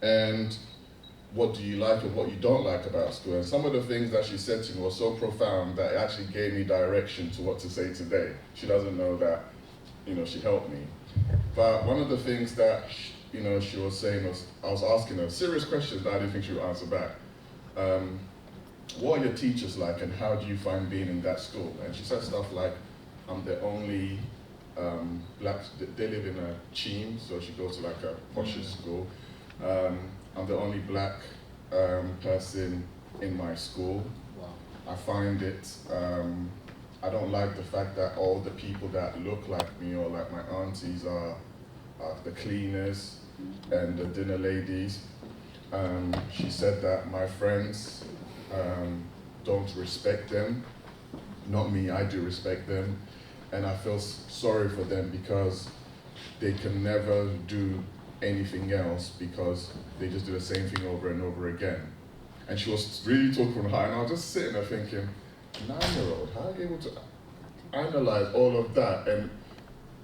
and what do you like and what you don't like about school. And some of the things that she said to me were so profound that it actually gave me direction to what to say today. She doesn't know that, she helped me. But one of the things that, she was saying was, I was asking her serious questions that I didn't think she would answer back. What are your teachers like and how do you find being in that school? And she said stuff like, I'm the only black, they live in a team, so she goes to like a posh school. I'm the only black person in my school. Wow. I find it, I don't like the fact that all the people that look like me or like my aunties are the cleaners and the dinner ladies. She said that my friends don't respect them. Not me, I do respect them. And I feel sorry for them because they can never do anything else because they just do the same thing over and over again. And she was really talking from her, and I was just sitting there thinking, 9-year-old, how are you able to analyze all of that and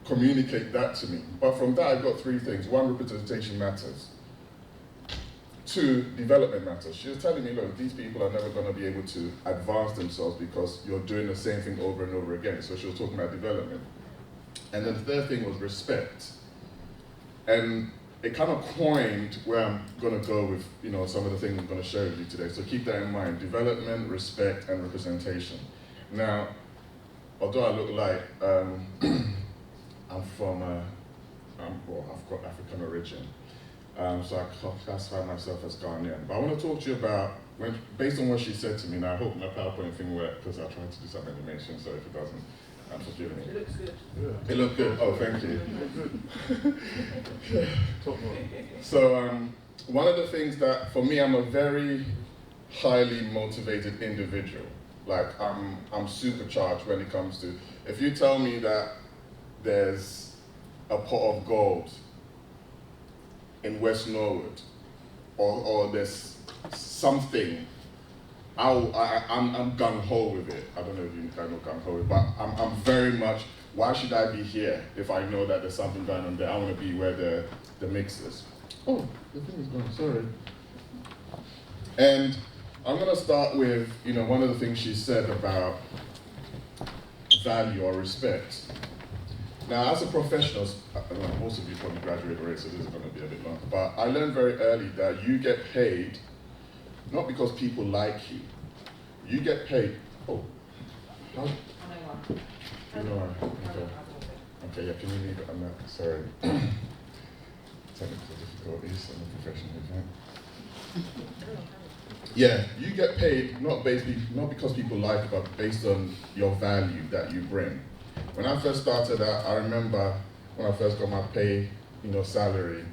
communicate that to me? But from that I got 3 things. 1, representation matters. 2, development matters. She was telling me, look, these people are never going to be able to advance themselves because you're doing the same thing over and over again. So she was talking about development. And then the 3rd thing was respect. And it kind of coined where I'm going to go with, some of the things I'm going to share with you today. So keep that in mind: development, respect, and representation. Now, although I look like I'm from, I've got African origin, so I classify myself as Ghanaian. But I want to talk to you about, based on what she said to me, and I hope my PowerPoint thing worked because I tried to do some animation, so if it doesn't, forgive me. It looks good. Yeah. It looked good. Oh, thank you. So one of the things that, for me, I'm a very highly motivated individual. Like I'm supercharged when it comes to, if you tell me that there's a pot of gold in West Norwood, or there's something, I'm gung-ho with it. I don't know if you know gung-ho with it, but I'm very much, why should I be here if I know that there's something going on there? I want to be where the mix is. Oh, the thing is gone, sorry. And I'm going to start with, one of the things she said about value or respect. Now, as a professional, most of you probably graduated already, so this is going to be a bit long, but I learned very early that you get paid not because people like you. You get paid. Oh, how? You know, okay, yeah, can you leave it on that? Sorry. Technical difficulties on a professional event. Yeah, you get paid not because people like you, but based on your value that you bring. When I first started out, I remember when I first got my pay, salary,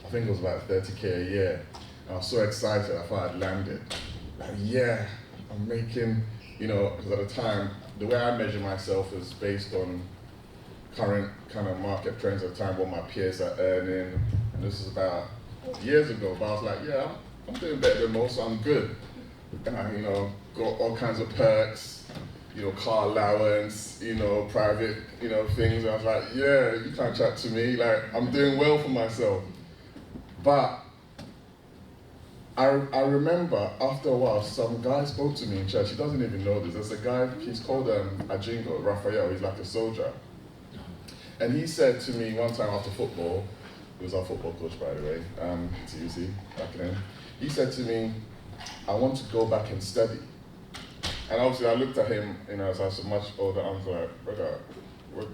I think it was about 30K a year. I was so excited, I thought I'd landed. Like, yeah, I'm making, because at the time, the way I measure myself is based on current kind of market trends at the time, what my peers are earning. And this is about years ago, but I was like, yeah, I'm doing better than most, so I'm good. And I, got all kinds of perks, car allowance, private, things. And I was like, yeah, you can't chat to me. Like, I'm doing well for myself. But I remember after a while, some guy spoke to me in church. He doesn't even know this. There's a guy, he's called Ajingo, Raphael. He's like a soldier. And he said to me one time after football, he was our football coach, by the way, TUC, back then. He said to me, I want to go back and study. And obviously I looked at him, as I was a much older uncle, like, brother, what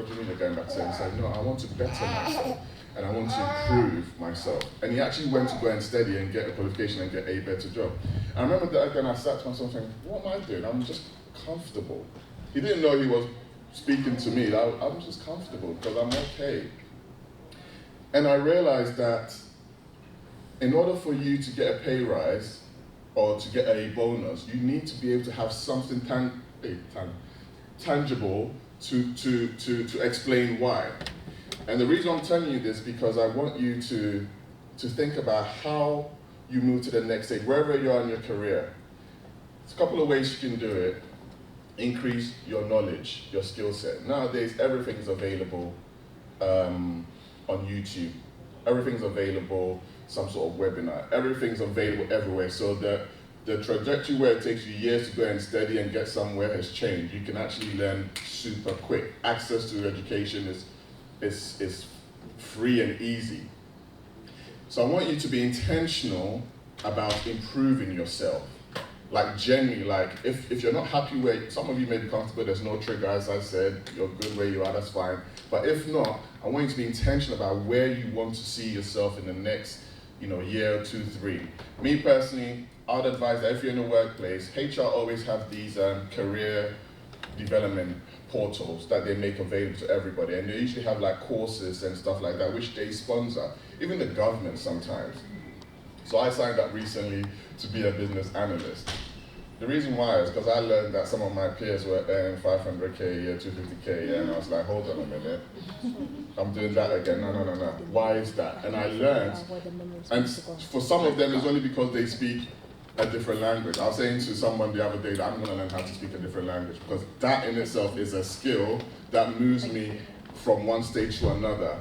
do you mean you're going back to study? He said, no, I want to better myself. And I want to improve myself. And he actually went to go and study and get a qualification and get a better job. I remember that again, I sat to myself saying, what am I doing? I'm just comfortable. He didn't know he was speaking to me. I'm just comfortable because I'm okay. And I realized that in order for you to get a pay rise or to get a bonus, you need to be able to have something tangible to explain why. And the reason I'm telling you this because I want you to think about how you move to the next stage, wherever you are in your career. There's a couple of ways you can do it. Increase your knowledge, your skill set. Nowadays, everything's available on YouTube. Everything's available. some sort of webinar. Everything's available everywhere. So the trajectory where it takes you years to go and study and get somewhere has changed. You can actually learn super quick. Access to education is free and easy. So I want you to be intentional about improving yourself. Like genuinely, like if you're not happy where, some of you may be comfortable, there's no trigger, as I said, you're good where you are, that's fine. But if not, I want you to be intentional about where you want to see yourself in the next, year, 2, 3. Me personally, I would advise that if you're in a workplace, HR always have these career development portals that they make available to everybody, and they usually have like courses and stuff like that, which they sponsor, even the government sometimes. So I signed up recently to be a business analyst. The reason why is because I learned that some of my peers were earning 500K a year, 250K a year, and I was like, hold on a minute, I'm doing that again, no. Why is that? And I learned, and for some of them it's only because they speak a different language. I was saying to someone the other day that I'm going to learn how to speak a different language, because that in itself is a skill that moves me from one stage to another.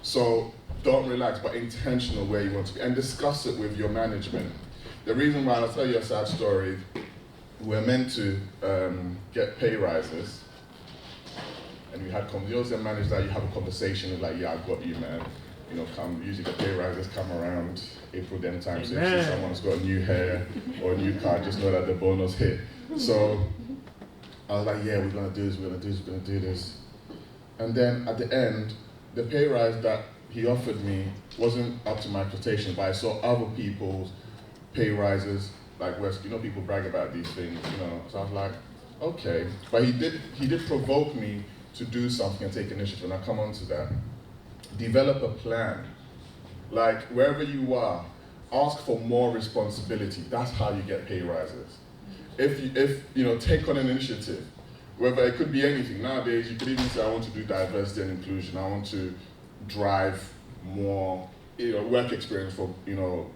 So don't relax, but intentional where you want to be, and discuss it with your management. The reason why, I'll tell you a sad story, we're meant to get pay rises, and we had, you always manage that, you have a conversation, like, yeah, I got you, man. Usually the pay rises come around April, then time, so if someone's got new hair or a new car, just know that the bonus hit. So I was like, yeah, we're gonna do this. And then at the end, the pay rise that he offered me wasn't up to my expectations, but I saw other people's pay rises, like people brag about these things, So I was like, okay. But he did provoke me to do something and take initiative, and I'll come on to that. Develop a plan. Like wherever you are, ask for more responsibility. That's how you get pay rises. If take on an initiative, whether it could be anything. Nowadays, you could even say, I want to do diversity and inclusion. I want to drive more work experience for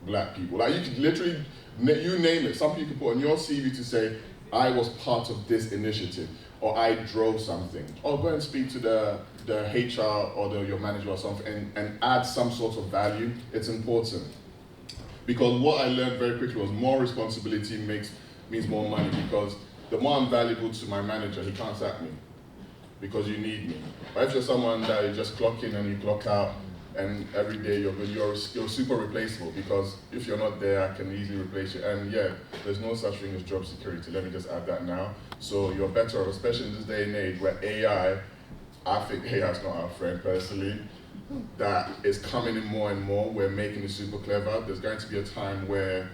black people. Like you could literally, you name it. Something you could put on your CV to say, I was part of this initiative, or I drove something. Or go and speak to the HR or your manager or something and add some sort of value. It's important. Because what I learned very quickly was more responsibility means more money, because the more I'm valuable to my manager, he can't sack me because you need me. But if you're someone that you just clock in and you clock out, and every day you're super replaceable, because if you're not there, I can easily replace you. And yeah, there's no such thing as job security. Let me just add that now. So you're better off, especially in this day and age where I think AI is not our friend personally, that is coming in more and more. We're making it super clever. There's going to be a time where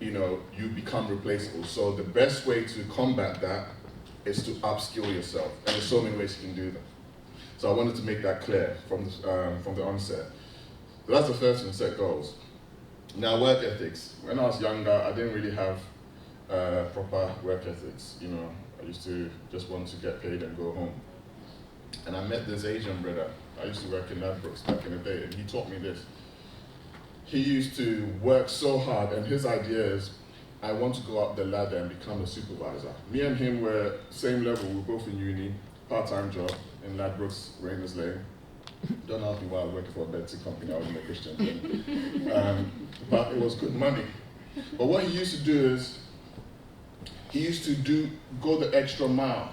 you become replaceable. So the best way to combat that is to upskill yourself. And there's so many ways you can do that. So I wanted to make that clear from the onset. So that's the first thing, set goals. Now, work ethics. When I was younger, I didn't really have proper work ethics. I used to just want to get paid and go home. And I met this Asian brother. I used to work in Ladbrokes back in the day, and he taught me this. He used to work so hard, and his idea is, I want to go up the ladder and become a supervisor. Me and him were same level, we were both in uni, part-time job in Ladbrokes, Rainers Lane. Don't ask me why I was working for a betting company, I wasn't a Christian then. But it was good money. But what he used to do is, he used to go the extra mile.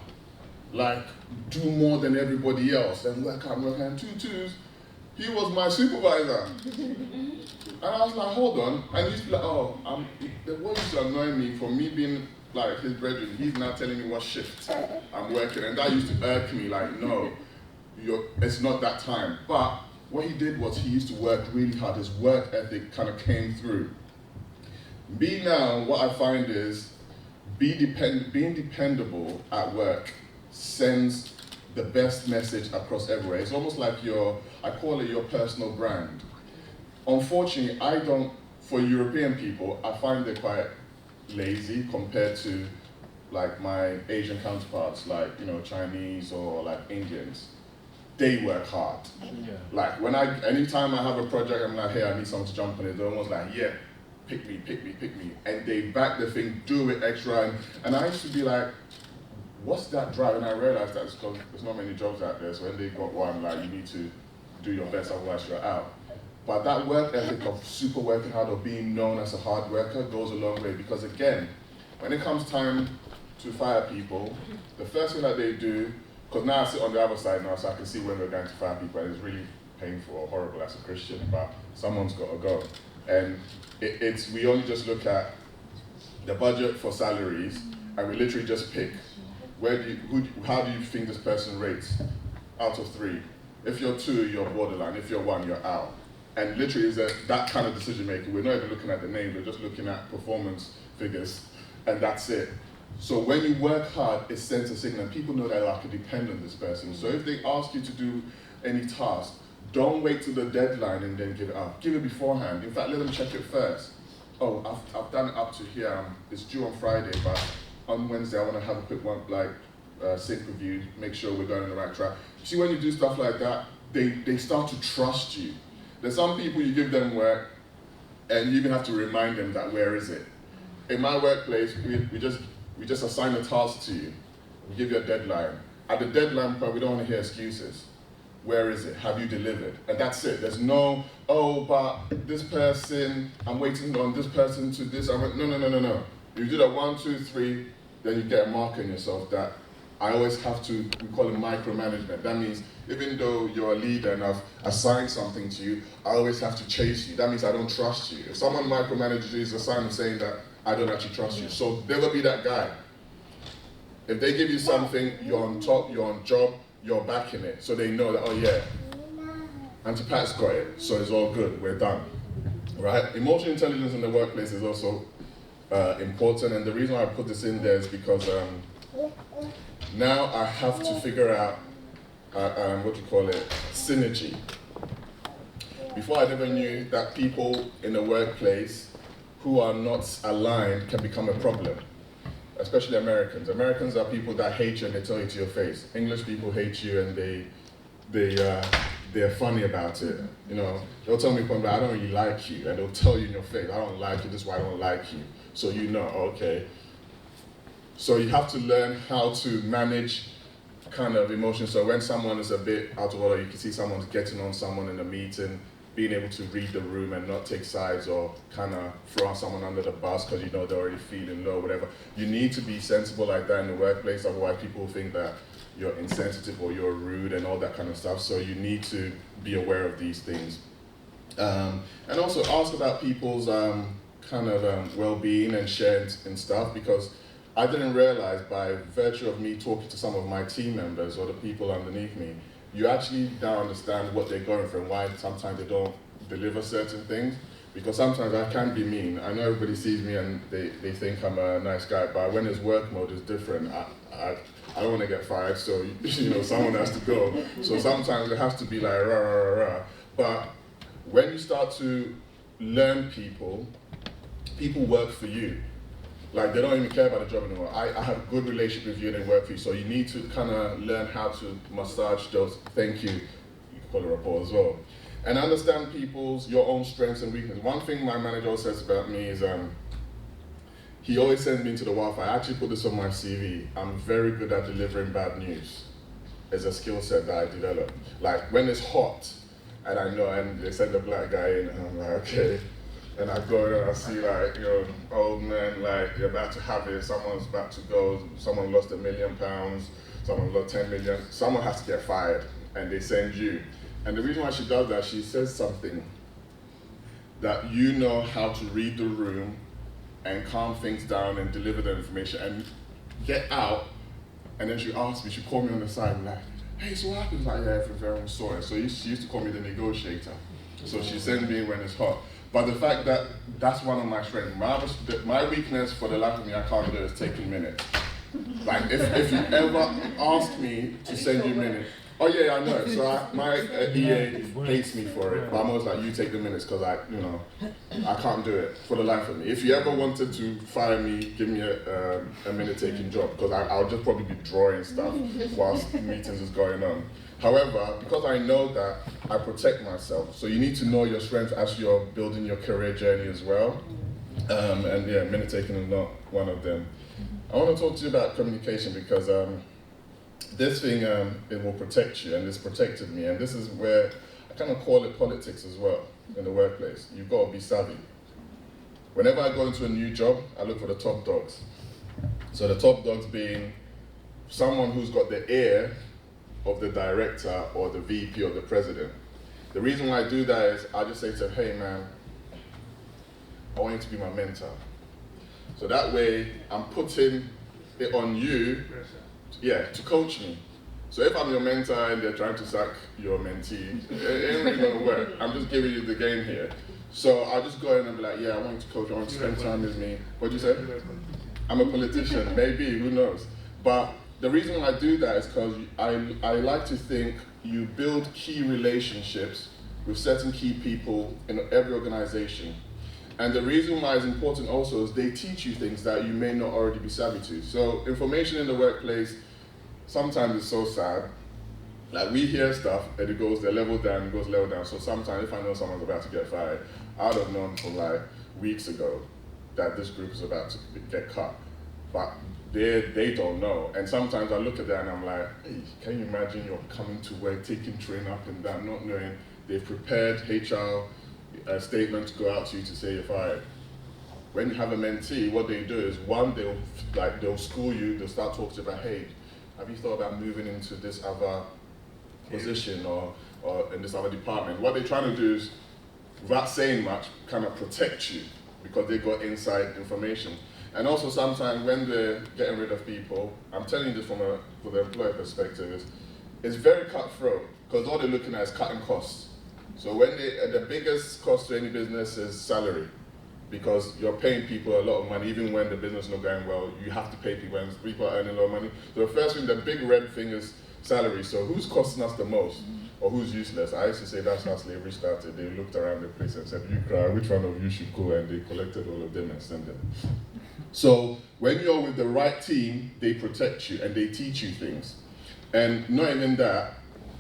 Like, do more than everybody else, and work out, 2 twos. He was my supervisor. And I was like, hold on. And he used to be like, what used to annoy me for me being like his brethren, he's now telling me what shift I'm working. And that used to irk me, like, no, it's not that time. But what he did was he used to work really hard. His work ethic kind of came through. Me now, what I find is being dependable at work sends the best message across everywhere. It's almost like I call it your personal brand. Unfortunately, for European people, I find they're quite lazy compared to like my Asian counterparts, like, Chinese or like Indians. They work hard. Yeah. Like anytime I have a project, I'm like, hey, I need someone to jump on it. They're almost like, yeah, pick me. And they back the thing, do it extra. And I used to be like, what's that drive? And I realized that because there's not many jobs out there. So when they got one, like, you need to do your best, otherwise you're out. But that work ethic of super working hard or being known as a hard worker goes a long way, because again, when it comes time to fire people, the first thing that they do, because now I sit on the other side now, so I can see when we're going to fire people, and it's really painful or horrible as a Christian, but someone's got to go. And we only just look at the budget for salaries, and we literally just pick, how do you think this person rates out of 3? If you're 2, you're borderline. If you're 1, you're out. And literally is that kind of decision making. We're not even looking at the name, we're just looking at performance figures, and that's it. So when you work hard, it sends a signal, and people know that I can depend on this person. So if they ask you to do any task, don't wait till the deadline and then give it up. Give it beforehand. In fact, let them check it first. Oh, I've done it up to here. It's due on Friday, but on Wednesday I want to have a quick sync review, make sure we're going on the right track. See, when you do stuff like that, they start to trust you. There's some people you give them work, and you even have to remind them that where is it. In my workplace, we just assign a task to you. We give you a deadline. At the deadline point, we don't want to hear excuses. Where is it? Have you delivered? And that's it. There's no, oh, but this person, I'm waiting on this person to this. No. You do that 1, 2, 3, then you get a mark on yourself that I always have to, we call it micromanagement. That means even though you're a leader and I've assigned something to you, I always have to chase you. That means I don't trust you. If someone micromanages you, it's a sign of saying that I don't actually trust you. So never be that guy. If they give you something, you're on top, you're on job, you're backing it. So they know that, oh yeah, Auntie Pat's got it, so it's all good, we're done. Right? Emotional intelligence in the workplace is also important, and the reason why I put this in there is because now I have to figure out, synergy. Before I never knew that people in the workplace who are not aligned can become a problem, especially Americans. Americans are people that hate you and they tell you to your face. English people hate you and they're funny about it. You know, they'll tell me, I don't really like you, and they'll tell you in your face, I don't like you, this is why I don't like you. So you know, okay. So you have to learn how to manage kind of emotions. So when someone is a bit out of order, you can see someone's getting on someone in a meeting, being able to read the room and not take sides or kind of throw someone under the bus because you know they're already feeling low, whatever. You need to be sensible like that in the workplace, otherwise people think that you're insensitive or you're rude and all that kind of stuff. So you need to be aware of these things. And also ask about people's well-being and sharing and stuff, because I didn't realize by virtue of me talking to some of my team members or the people underneath me, you actually now understand what they're going through and why sometimes they don't deliver certain things. Because sometimes I can be mean. I know everybody sees me and they think I'm a nice guy, but when it's work mode, it's different. I don't want to get fired, so you know someone has to go. So sometimes it has to be like rah, rah, rah, rah. But when you start to learn people work for you. Like, they don't even care about the job anymore. I have a good relationship with you and they work for you, so you need to kind of learn how to massage those, thank you can call it rapport as well. And understand your own strengths and weaknesses. One thing my manager always says about me is, he always sends me into the wildfire. I actually put this on my CV. I'm very good at delivering bad news. It's a skill set that I developed. Like, when it's hot, and I know, and they send a black guy in, and I'm like, okay. And I go in and I see like, you know, old men, like, you're about to have it, someone's about to go, someone lost £1 million, someone lost 10 million, someone has to get fired, and they send you. And the reason why she does that, she says something that you know how to read the room and calm things down and deliver the information and get out. And then she asked me, she called me on the side and like, hey, so what happens? Like, yeah, everyone's sorry. So she used to call me the negotiator. So she sends me in when it's hot. But the fact that that's one of my strengths. My weakness, for the life of me, I can't do is taking minutes. Like, if you ever ask me to send you minutes, oh yeah, I know. So my EA hates me for it, but I'm always like, you take the minutes, because I can't do it for the life of me. If you ever wanted to fire me, give me a minute taking job, because I'll just probably be drawing stuff whilst meetings is going on. However, because I know that, I protect myself. So you need to know your strengths as you're building your career journey as well. And yeah, minute taking is not one of them. I want to talk to you about communication, because this thing, it will protect you, and it's protected me. And this is where I kind of call it politics as well. in the workplace. You've got to be savvy. Whenever I go into a new job, I look for the top dogs. So the top dogs being someone who's got the ear of the director or the VP or the president. The reason why I do that is I just say to them, hey man, I want you to be my mentor. So that way I'm putting it on you, to coach me. So if I'm your mentor and they're trying to sack your mentee, it ain't really gonna work. I'm just giving you the game here. So I'll just go in and be like, yeah, I want you to coach, I want you to spend time with me. What'd you say? I'm a politician, maybe, who knows? But the reason why I do that is because I like to think you build key relationships with certain key people in every organization. And the reason why it's important also is they teach you things that you may not already be savvy to. So information in the workplace, sometimes it's so sad. Like we hear stuff and it goes the level down, it goes level down. So sometimes if I know someone's about to get fired, I would have known from like weeks ago that this group is about to get cut. But they don't know. And sometimes I look at that and I'm like, hey, can you imagine you're coming to work, taking train up and down, not knowing they've prepared HR statement to go out to you to say you're fired. When you have a mentee, what they do is one, they'll school you, they'll start talking to you about, hey, have you thought about moving into this other position or in this other department? What they're trying to do is, without saying much, kind of protect you because they got inside information. And also sometimes when they're getting rid of people, I'm telling you this from the employer perspective, it's very cutthroat because all they're looking at is cutting costs. So when the biggest cost to any business is salary, because you're paying people a lot of money, even when the business is not going well, you have to pay people when people are earning a lot of money. So the first thing, the big red thing is salary. So who's costing us the most or who's useless? I used to say that's how slavery started. They looked around the place and said, you cry, which one of you should go? And they collected all of them and sent them. So when you're with the right team, they protect you and they teach you things. And not even that,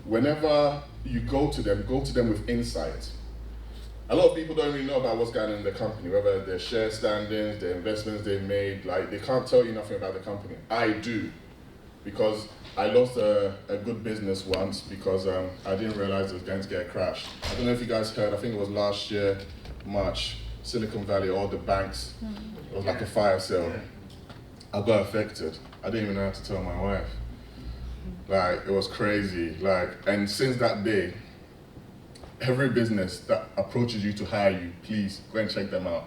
whenever you go to them with insight. A lot of people don't really know about what's going on in the company, whether their share standings, their investments they've made, like they can't tell you nothing about the company. I do, because I lost a good business once because I didn't realize it was going to get crashed. I don't know if you guys heard, I think it was last year, March, Silicon Valley, all the banks, it was like a fire sale. I got affected. I didn't even know how to tell my wife. Like, it was crazy. Like, and since that day, every business that approaches you to hire you, please go and check them out.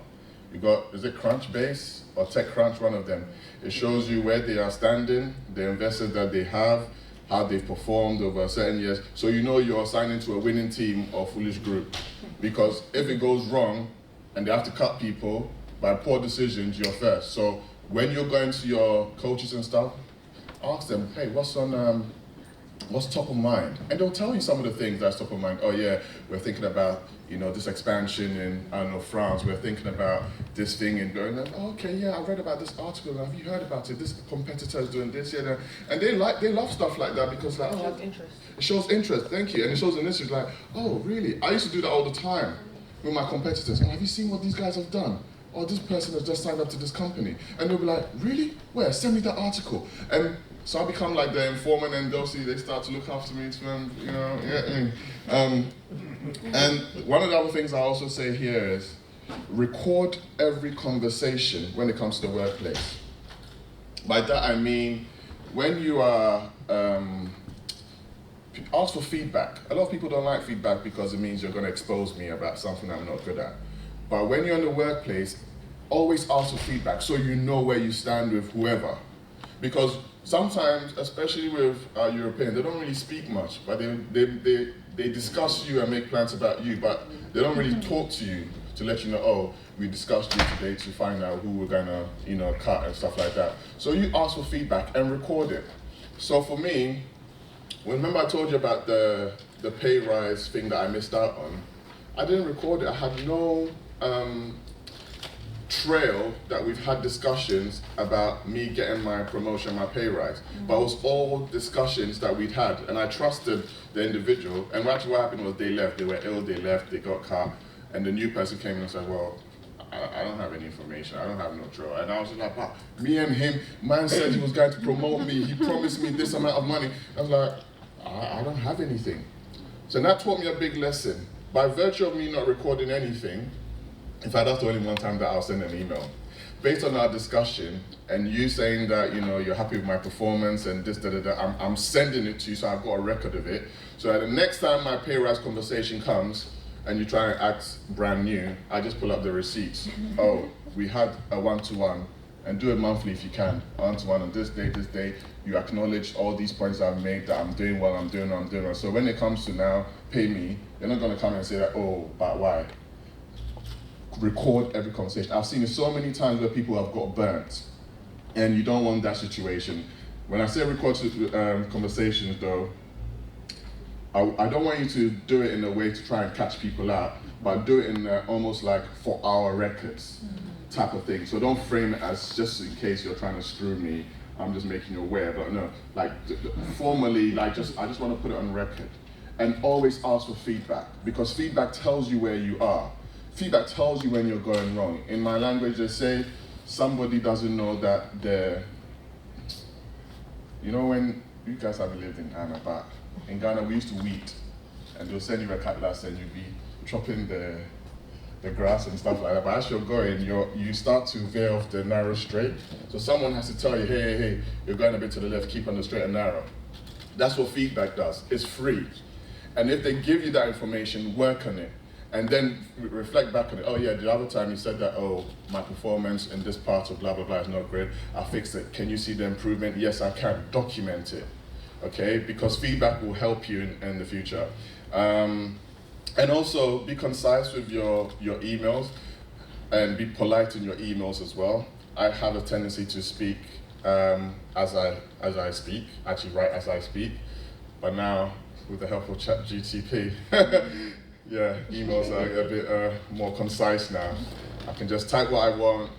You got, is it Crunchbase or TechCrunch, one of them? It shows you where they are standing, the investors that they have, how they've performed over certain years. So you know you're signing to a winning team or foolish group. Because if it goes wrong and they have to cut people by poor decisions, you're first. So when you're going to your coaches and stuff, ask them, hey, what's top of mind? And they'll tell you some of the things that's top of mind. Oh yeah, we're thinking about, this expansion in, I don't know, France. We're thinking about this thing and going, oh, okay, yeah, I read about this article. Have you heard about it? This competitor is doing this, yeah. And they love stuff like that because like, shows interest. It shows interest, thank you. And it shows an interest like, oh, really? I used to do that all the time with my competitors. Oh, have you seen what these guys have done? Oh, this person has just signed up to this company. And they'll be like, really? Where? Send me that article. And so I become like the informant, and they start to look after me, and one of the other things I also say here is record every conversation when it comes to the workplace. By that I mean, when you are, ask for feedback. A lot of people don't like feedback because it means you're going to expose me about something I'm not good at. But when you're in the workplace, always ask for feedback so you know where you stand with whoever. Because sometimes, especially with Europeans, they don't really speak much, but they discuss you and make plans about you, but they don't really talk to you to let you know, oh, we discussed you today to find out who we're gonna, cut and stuff like that. So you ask for feedback and record it. So for me, remember I told you about the pay rise thing that I missed out on? I didn't record it. I had no trail that we've had discussions about me getting my promotion, my pay rise. But it was all discussions that we'd had, and I trusted the individual. And actually what happened was they left, they were ill, they left, they got cut, and the new person came in and said, well, I don't have any information, I don't have no trail. And I was just like, wow, me and him, man said he was going to promote me, he promised me this amount of money. I was like, I don't have anything. So that taught me a big lesson. by virtue of me not recording anything, in fact, that's the only one time that I'll send an email. Based on our discussion and you saying that, you know, you're happy with my performance and this, I'm sending it to you so I've got a record of it. So that the next time my pay rise conversation comes and you try and act brand new, I just pull up the receipts. Oh, we had a one-to-one, and do it monthly if you can. One-to-one on this day, you acknowledge all these points I've made, that I'm doing well, I'm doing well. So when it comes to now, pay me, you're not gonna come and say that, oh, but why? Record every conversation. I've seen it so many times where people have got burnt, and you don't want that situation. When I say record conversations though, I don't want you to do it in a way to try and catch people out, but do it in almost like for our records type of thing. So don't frame it as just in case you're trying to screw me, I'm just making you aware, but no, like formally, like I just want to put it on record. And always ask for feedback, because feedback tells you where you are. Feedback tells you when you're going wrong. In my language, they say somebody doesn't know that they're, you know, when you guys haven't lived in Ghana, but in Ghana we used to weed, and they'll send you a cutlass and you'll be chopping the grass and stuff like that. But as you're going, you start to veer off the narrow straight. So someone has to tell you, hey, you're going a bit to the left, keep on the straight and narrow. That's what feedback does. It's free. And if they give you that information, work on it. And then reflect back on it. Oh yeah, the other time you said that, oh, my performance in this part of blah, blah, blah is not great. I fixed it. Can you see the improvement? Yes, I can. Document it, okay? Because feedback will help you in the future. And also be concise with your emails and be polite in your emails as well. I have a tendency to speak as I speak, actually write as I speak. But now, with the help of ChatGTP, yeah, emails are a bit more concise now. I can just type what I want,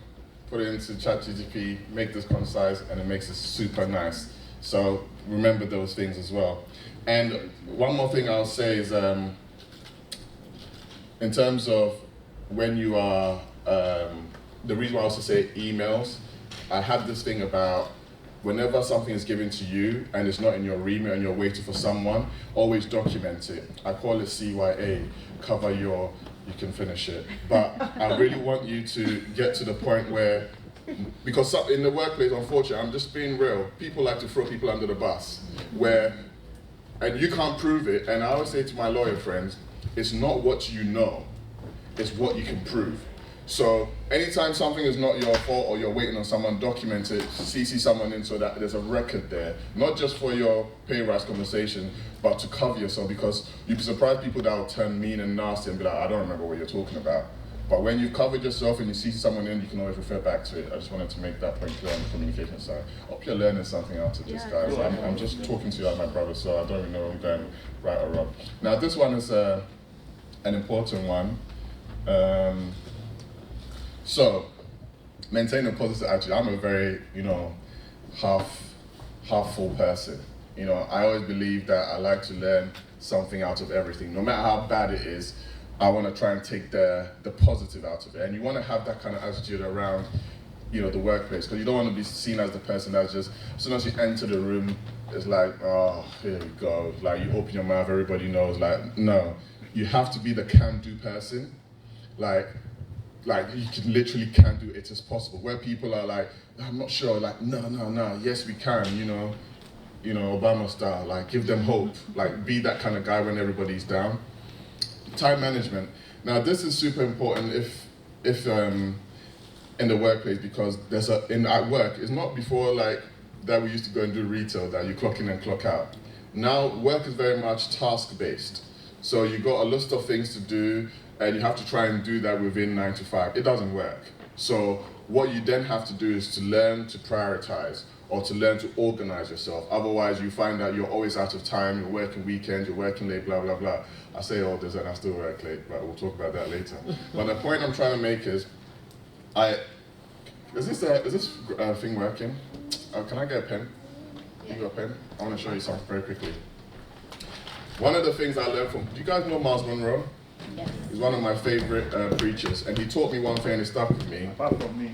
put it into ChatGTP, make this concise, and it makes it super nice. So remember those things as well. And one more thing I'll say is, in terms of when you are, the reason why I also say emails, I have this thing about whenever something is given to you and it's not in your remit and you're waiting for someone, always document it. I call it CYA, cover you can finish it. But I really want you to get to the point where, because in the workplace, unfortunately, I'm just being real, people like to throw people under the bus, and you can't prove it. And I always say to my lawyer friends, it's not what you know, it's what you can prove. So anytime something is not your fault or you're waiting on someone, document it, CC someone in so that there's a record there, not just for your pay rise conversation, but to cover yourself, because you'd be surprised people that will turn mean and nasty and be like, I don't remember what you're talking about. But when you've covered yourself and you CC someone in, you can always refer back to it. I just wanted to make that point clear on the communication side. I hope you're learning something out of this, guys. I'm just talking to you like my brother, so I don't even know if I'm going right or wrong. Now this one is an important one. So, maintain a positive attitude. I'm a very, half full person. I always believe that I like to learn something out of everything. No matter how bad it is, I want to try and take the positive out of it. And you want to have that kind of attitude around, the workplace, because you don't want to be seen as the person that's just, as soon as you enter the room, it's like, oh, here we go. Like, you open your mouth, everybody knows. Like, no. You have to be the can-do person. Like you can literally can do it as possible. Where people are like, I'm not sure, like, no, yes we can, Obama style, like give them hope, like be that kind of guy when everybody's down. Time management. Now this is super important if in the workplace, because at work, it's not before like that we used to go and do retail that you clock in and clock out. Now work is very much task based. So you got a list of things to do, and you have to try and do that within 9 to 5. It doesn't work. So what you then have to do is to learn to prioritize or to learn to organize yourself. Otherwise, you find that you're always out of time, you're working weekends, you're working late, blah, blah, blah. I say all this and I still work late, but we'll talk about that later. But the point I'm trying to make is, is this thing working? Can I get a pen? You got a pen? I want to show you something very quickly. One of the things I learned do you guys know Miles Monroe? Yes. He's one of my favorite preachers, and he taught me one thing and it stuck with me. Apart from me.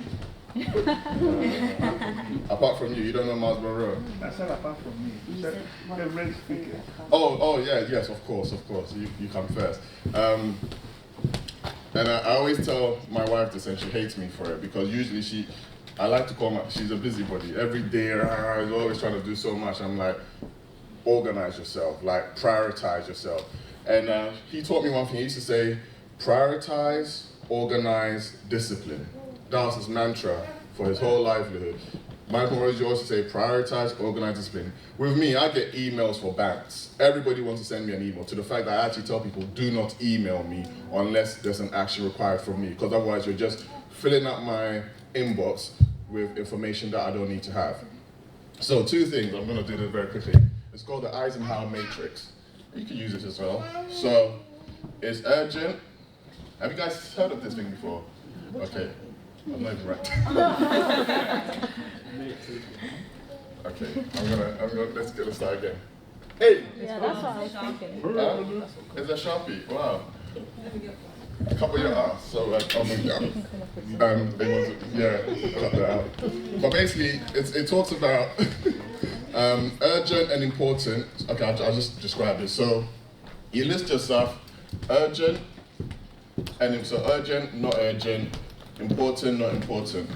Apart from you don't know Miles Monroe? I said apart from me. You said favorite speaker. Oh, yeah, yes, of course. You come first. And I always tell my wife this, and she hates me for it, because usually I like to call she's a busybody. Every day, is always trying to do so much. I'm like, organize yourself, like prioritize yourself. And he taught me one thing. He used to say, prioritize, organize, discipline. That was his mantra for his whole livelihood. Micromanagement used to also say, prioritize, organize, discipline. With me, I get emails for banks. Everybody wants to send me an email, to the fact that I actually tell people, do not email me unless there's an action required from me, because otherwise you're just filling up my inbox with information that I don't need to have. So 2 things, I'm gonna do this very quickly. It's called the Eisenhower Matrix. You can use it as well. So it's urgent. Have you guys heard of this thing before? Okay. I'm not even right. Okay, let's start again. Hey! Yeah, that's what I was thinking. It's a Sharpie, wow. Couple your ass, so like, oh my god. Cut that out. But basically, it talks about urgent and important. Okay, I'll just describe it. So, you list your stuff, urgent, and so urgent, not urgent, important, not important.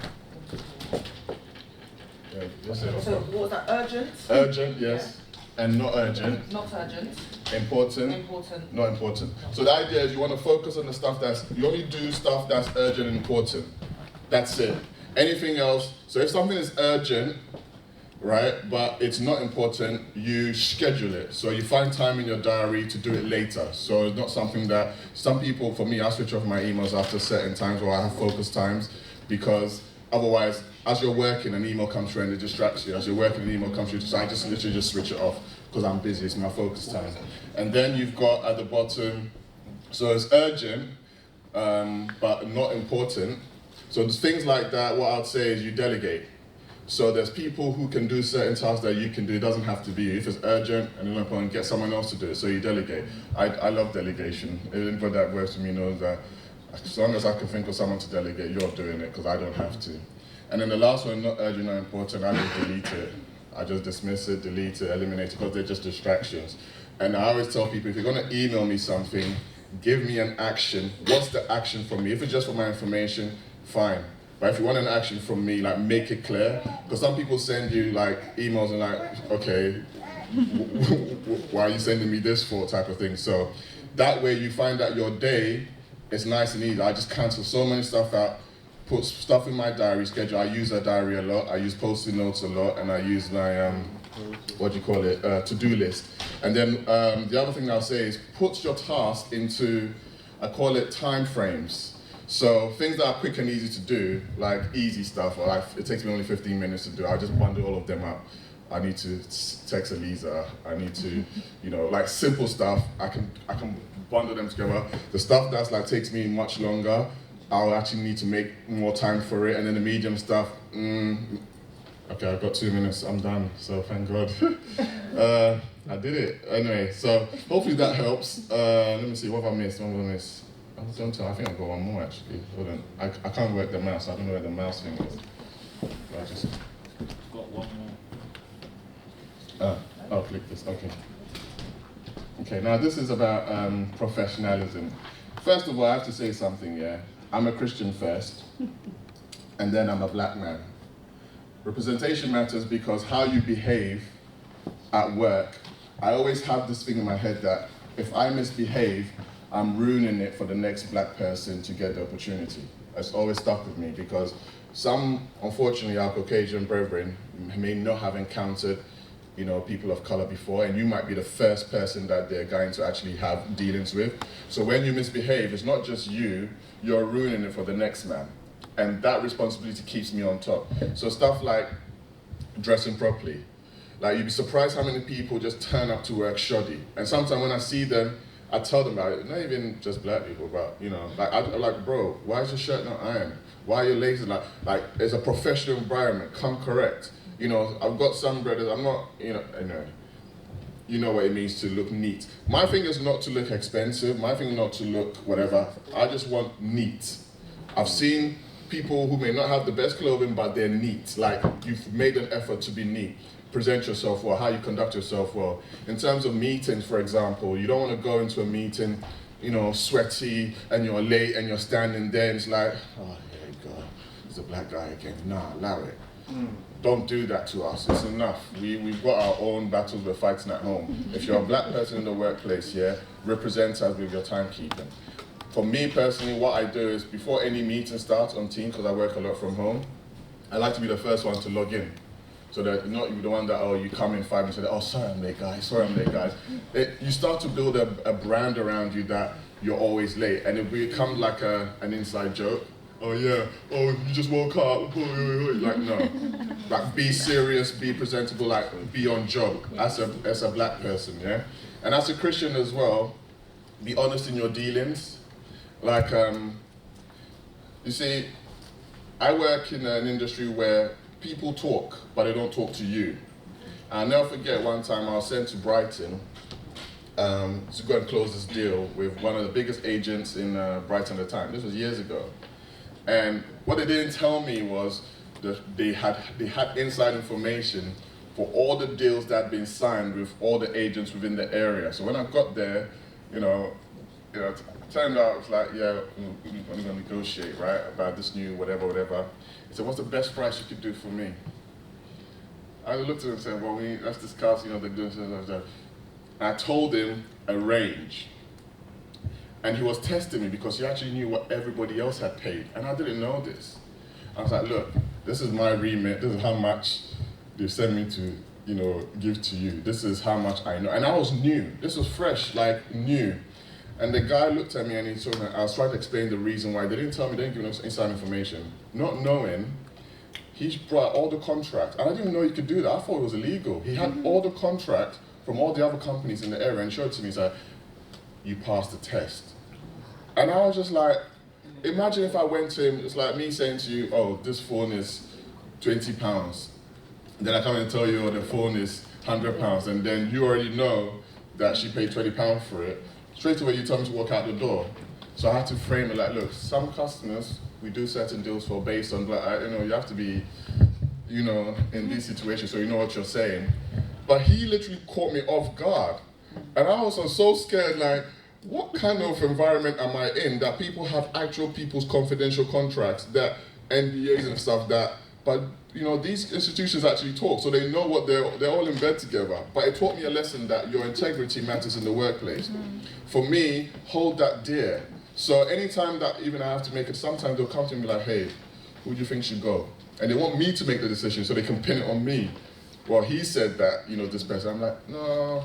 Yeah, So what was that, urgent? Urgent, yes. And not urgent. Not urgent. Important. Important. Not important. So the idea is you want to focus on the stuff you only do stuff that's urgent and important. That's it. Anything else, so if something is urgent, right, but it's not important, you schedule it. So you find time in your diary to do it later. So it's not something that, some people, for me, I switch off my emails after certain times where I have focus times, because otherwise, as you're working, an email comes through and it distracts you. As you're working, an email comes through, so I just literally just switch it off because I'm busy, it's my focus time. And then you've got at the bottom, so it's urgent, but not important. So there's things like that, what I'd say is you delegate. So there's people who can do certain tasks that you can do. It doesn't have to be you. If it's urgent and you're not going to get someone else to do it, so you delegate. I love delegation. Anybody that works with me knows that as long as I can think of someone to delegate, you're doing it, because I don't have to. And then the last one, not urgent, not important, I just delete it. I just dismiss it, delete it, eliminate it, because they're just distractions. And I always tell people, if you're going to email me something, give me an action. What's the action from me? If it's just for my information, fine. But if you want an action from me, like, make it clear. Because some people send you like emails and like, okay, why are you sending me this for, type of thing. So that way you find that your day is nice and easy. I just cancel so many stuff out, put stuff in my diary schedule. I use a diary a lot. I use Post-it notes a lot, and I use my to-do list. And then the other thing I'll say is put your task into, I call it time frames. So things that are quick and easy to do, like easy stuff, or it takes me only 15 minutes to do, I just bundle all of them up. I need to text Eliza. I need to, like simple stuff. I can bundle them together. The stuff that's like takes me much longer, I'll actually need to make more time for it. And then the medium stuff, okay, I've got 2 minutes, I'm done. So thank God. I did it. Anyway, so hopefully that helps. Let me see, what have I missed? I think I've got one more actually. Hold on. I can't work the mouse. I don't know where the mouse thing is. I just Got one more. I'll click this. Okay. Okay. Now this is about professionalism. First of all, I have to say something. Yeah, I'm a Christian first, and then I'm a black man. Representation matters because how you behave at work. I always have this thing in my head that if I misbehave, I'm ruining it for the next black person to get the opportunity. It's always stuck with me because some, unfortunately, our Caucasian brethren may not have encountered, people of color before, and you might be the first person that they're going to actually have dealings with. So when you misbehave, it's not just you're ruining it for the next man. And that responsibility keeps me on top. So stuff like dressing properly. Like, you'd be surprised how many people just turn up to work shoddy. And sometimes when I see them, I tell them about it, not even just black people, but, I'm like, bro, why is your shirt not ironed? Why are you lazy? Like, it's a professional environment, come correct. I've got some brothers, I'm not, you know what it means to look neat. My thing is not to look expensive, my thing is not to look whatever, I just want neat. I've seen people who may not have the best clothing, but they're neat. Like, you've made an effort to be neat. Present yourself well, how you conduct yourself well. In terms of meetings, for example, you don't want to go into a meeting, you know, sweaty, and you're late, and you're standing there, and it's like, oh, here you go, it's a black guy again. Nah, allow it. Don't do that to us. It's enough. We've got our own battles we're fighting at home. If you're a black person in the workplace, yeah, represent us with your timekeeping. For me personally, what I do is before any meeting starts on Teams, because I work a lot from home, I like to be the first one to log in. So that you're not the one that, oh, you come in 5 minutes and say, oh, sorry I'm late, guys, sorry I'm late, guys. You start to build a brand around you that you're always late, and it becomes like an inside joke. Oh yeah, oh, you just woke up, like no. Like, be serious, be presentable, like be on job as a black person, yeah? And as a Christian as well, be honest in your dealings. Like, you see, I work in an industry where people talk, but they don't talk to you. I'll never forget one time I was sent to Brighton to go and close this deal with one of the biggest agents in Brighton at the time. This was years ago. And what they didn't tell me was that they had inside information for all the deals that had been signed with all the agents within the area. So when I got there, it turned out it's like, yeah, I'm going to negotiate, right, about this new whatever. He said, what's the best price you could do for me? I looked at him and said, well, let's discuss, the doing and I told him a range. And he was testing me because he actually knew what everybody else had paid. And I didn't know this. I was like, look, this is my remit. This is how much they sent me to, give to you. This is how much I know. And I was new. This was fresh, like new. And the guy looked at me and he told me, I was trying to explain the reason why. They didn't tell me, they didn't give me inside information. Not knowing, he brought all the contracts. And I didn't know he could do that. I thought it was illegal. He had all the contracts from all the other companies in the area and showed it to me. He's like, you passed the test. And I was just like, imagine if I went to him, it's like me saying to you, oh, this phone is £20. Then I come and tell you, oh, the phone is £100. And then you already know that she paid £20 for it. Straight away, you tell me to walk out the door. So I had to frame it like, look, some customers, we do certain deals for based on, but you have to be, in these situations so you know what you're saying. But he literally caught me off guard. And I was so scared, like, what kind of environment am I in that people have actual people's confidential contracts, that NDAs and stuff but these institutions actually talk, so they know what they're all in bed together. But it taught me a lesson that your integrity matters in the workplace. For me, hold that dear. So anytime that even I have to make it, sometimes they'll come to me like, hey, who do you think should go? And they want me to make the decision so they can pin it on me. Well, he said that, this person. I'm like, no,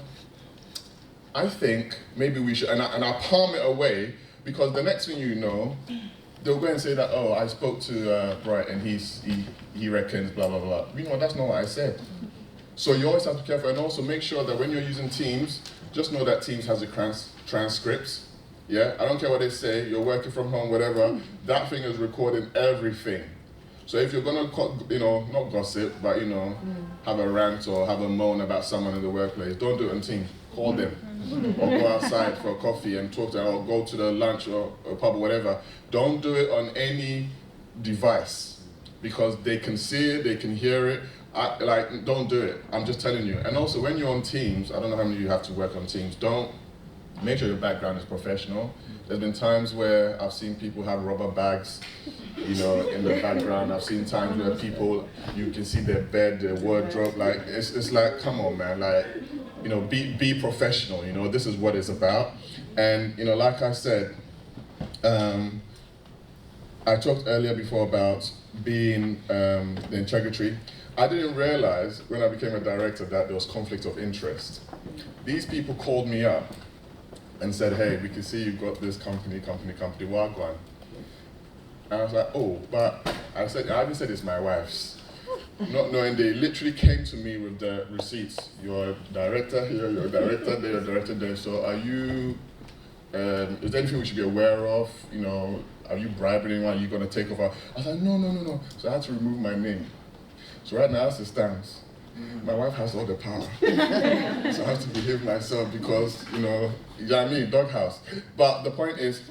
I think maybe we should, and I palm it away, because the next thing you know, they'll go and say that, oh, I spoke to Bright and he reckons blah, blah, blah. That's not what I said. So you always have to be careful, and also make sure that when you're using Teams, just know that Teams has the transcripts. Yeah, I don't care what they say, you're working from home, whatever, that thing is recording everything. So if you're gonna, not gossip, but have a rant or have a moan about someone in the workplace, don't do it on Teams. Call them, or go outside for a coffee and talk to them, or go to the lunch or a pub or whatever. Don't do it on any device, because they can see it, they can hear it. Don't do it. I'm just telling you. And also, when you're on Teams, I don't know how many of you have to work on Teams. Make sure your background is professional. There's been times where I've seen people have rubber bags, in the background. I've seen times where people, you can see their bed, their wardrobe. Like it's like, come on, man. Like, be professional. This is what it's about. And like I said, I talked earlier before about being the integrity. I didn't realize when I became a director that there was conflict of interest. These people called me up and said, hey, we can see you've got this company, Wagwan. And I was like, oh, but I haven't said it's my wife's. Not knowing, they literally came to me with the receipts. You're a director here, you're a director there, you're a director there. So are you, is there anything we should be aware of? Are you bribing anyone? Are you going to take over? I was like, no. So I had to remove my name. So right now, as it stands, my wife has all the power. So I have to behave myself because, you know what I mean, doghouse. But the point is,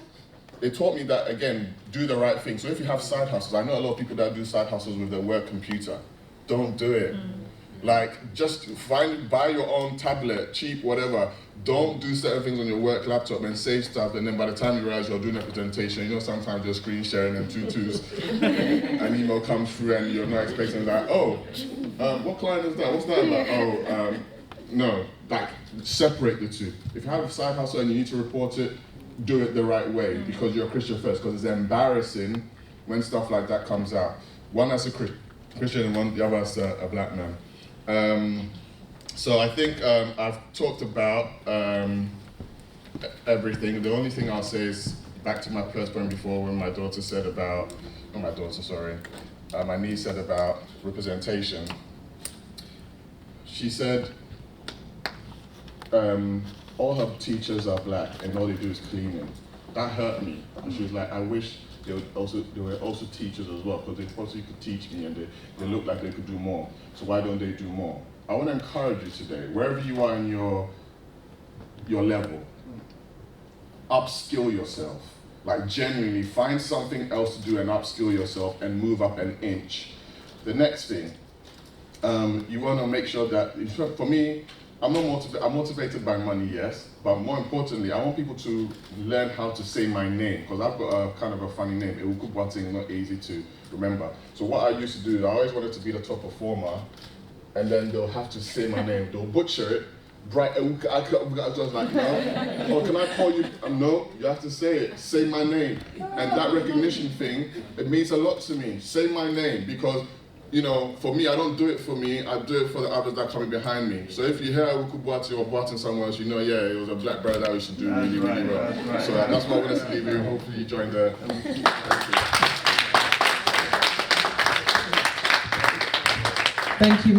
it taught me that, again, do the right thing. So if you have side hustles, I know a lot of people that do side hustles with their work computer. Don't do it. Like, just buy your own tablet, cheap, whatever. Don't do certain things on your work laptop and save stuff, and then by the time you realize you're doing a presentation, you know, sometimes you're screen sharing and tutus, an email comes through and you're not expecting, like, oh, what client is that? What's that about? Oh, no, like, separate the two. If you have a side hustle and you need to report it, do it the right way, because you're a Christian first, because it's embarrassing when stuff like that comes out. One as a Christian and the other as a black man. So I think I've talked about everything. The only thing I'll say is back to my first point before, when my daughter said about, not my daughter, sorry, my niece said about representation. She said all her teachers are black and all they do is cleaning. That hurt me. And she was like, I wish they were also teachers as well, because they possibly could teach me and they look like they could do more. So why don't they do more? I want to encourage you today, wherever you are in your level, upskill yourself. Like, genuinely find something else to do and upskill yourself and move up an inch. The next thing, you want to make sure that, for me, I'm motivated by money, yes, but more importantly, I want people to learn how to say my name, because I've got a kind of a funny name. Awuku-Boateng, not easy to remember. So what I used to do, I always wanted to be the top performer, and then they'll have to say my name. They'll butcher it. Bright Awuku, I was like, no. Or can I call you? No, you have to say it. Say my name. And that recognition thing, it means a lot to me. Say my name, because, you know, for me, I don't do it for me, I do it for the others that are coming behind me. So if you hear Awuku-Boateng or Boateng somewhere else, you know, yeah, it was a black brother that we should do really well. Right. So that's what I wanted to leave you. Hopefully you join the... Thank you, Mr.